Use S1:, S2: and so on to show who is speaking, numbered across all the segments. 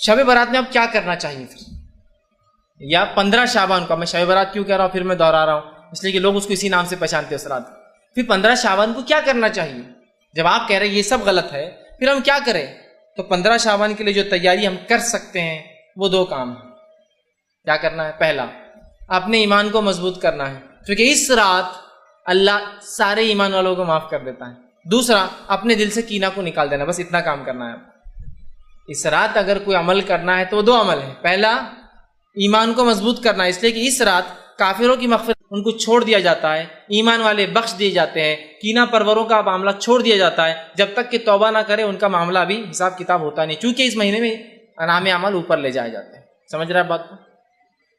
S1: शब बारात में अब क्या करना चाहिए फिर, या 15 शाबान को, मैं शब बारात क्यों कह रहा हूँ फिर मैं दोहरा रहा हूँ, इसलिए कि लोग उसको इसी नाम से पहचानते हैं उस रात। फिर 15 शाबान को क्या करना चाहिए? जब आप कह रहे हैं ये सब गलत है, फिर हम क्या करें? तो 15 शाबान के लिए जो तैयारी हम कर सकते हैं वो 2 काम है। क्या करना है? पहला, अपने ईमान को मजबूत करना है, क्योंकि इस रात अल्लाह सारे ईमान वालों को माफ कर देता है। दूसरा, अपने दिल से कीना को निकाल देना, बस इतना काम करना है। इस रात अगर कोई अमल करना है तो 2 अमल है। पहला, ईमान को मजबूत करना है, इसलिए कि इस रात काफिरों की मग़फ़िरत उनको छोड़ दिया जाता है, ईमान वाले बख्श दिए जाते हैं, कीना परवरों का मामला छोड़ दिया जाता है। जब तक कि तौबा ना करे उनका मामला अभी हिसाब किताब होता नहीं, क्योंकि इस महीने में अनाम अमल ऊपर ले जाए जाते हैं। समझ रहे हैं बात को?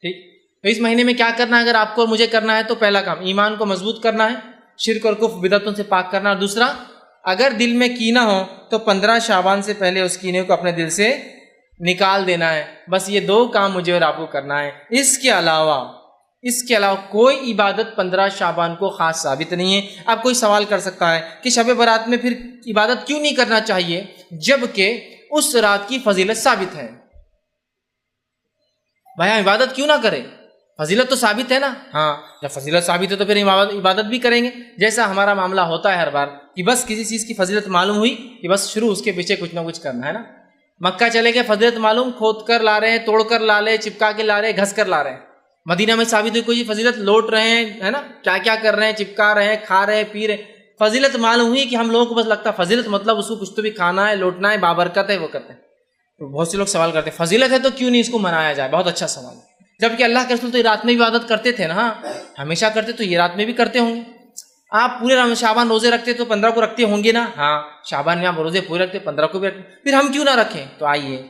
S1: ठीक। तो इस महीने में क्या करना है अगर आपको और मुझे करना है? तो पहला काम ईमान को मजबूत करना है, शिर्क और कुफ्र बिदअतों से पाक करना। और दूसरा, अगर दिल में कीना हो तो 15 शाबान से पहले उस कीने को अपने दिल से निकाल देना है। बस ये 2 काम मुझे और आपको करना है। इसके अलावा कोई इबादत 15 शाबान को खास साबित नहीं है। अब कोई सवाल कर सकता है कि शब बारात में फिर इबादत क्यों नहीं करना चाहिए, जबकि उस रात की फजीलत साबित है? भाई हम इबादत क्यों ना करें? फजीलत तो साबित है ना। हाँ, जब फजीलत साबित है तो फिर इबादत भी करेंगे। जैसा हमारा मामला होता है हर बार कि बस किसी चीज़ की फजीलत मालूम हुई कि बस शुरू उसके पीछे कुछ ना कुछ करना है ना। मक्का चले गए, फजीलत मालूम, खोद कर ला रहे हैं, तोड़ कर ला रहे हैं, चिपका के ला रहे हैं, घस कर ला रहे हैं। मदीना में साबित हुई कोई फजीलत, लौट रहे हैं, है ना, क्या क्या कर रहे हैं, चिपका रहे हैं, खा रहे हैं, पी रहे हैं। फजीलत मालूम हुई कि हम लोगों को बस लगता है फजीलत मतलब उसको कुछ तो भी खाना है, लौटना है, बाबरकत है, वो करते हैं। तो बहुत से लोग सवाल करते हैं फजीलत है तो क्यों नहीं इसको मनाया जाए? बहुत अच्छा सवाल है। जबकि अल्लाह के रसूल तो ये रात में इबादत करते थे ना। हाँ, हमेशा करते, तो ये रात में भी करते होंगे। आप पूरे शाबान रोजे रखते तो 15 को रखते होंगे ना। हाँ, शाबान में आप रोजे पूरे रखते, 15 को भी रखते, फिर हम क्यों ना रखें? तो आइए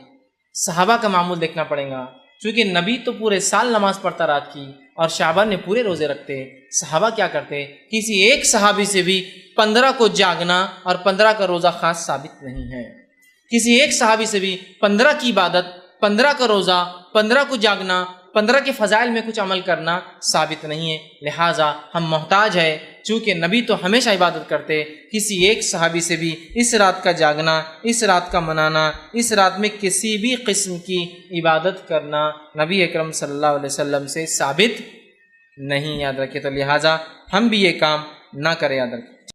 S1: सहाबा का मामूल देखना पड़ेगा, क्योंकि नबी तो पूरे साल नमाज पढ़ता रात की, और शाबान में पूरे रोजे रखते। सहाबा क्या करते? किसी एक सहाबी से भी 15 को जागना और 15 का रोजा खास साबित नहीं है। किसी एक सहाबी से भी 15 की इबादत, 15 का रोजा, 15 को जागना, 15 के फजाइल में कुछ अमल करना साबित नहीं है। लिहाजा हम मोहताज है, चूँकि नबी तो हमेशा इबादत करते, किसी एक सहाबी से भी इस रात का जागना, इस रात का मनाना, इस रात में किसी भी किस्म की इबादत करना नबी अकरम सल्लल्लाहु अलैहि वसल्लम से साबित नहीं। याद रखिए। तो लिहाजा हम भी ये काम ना करें, याद रखें।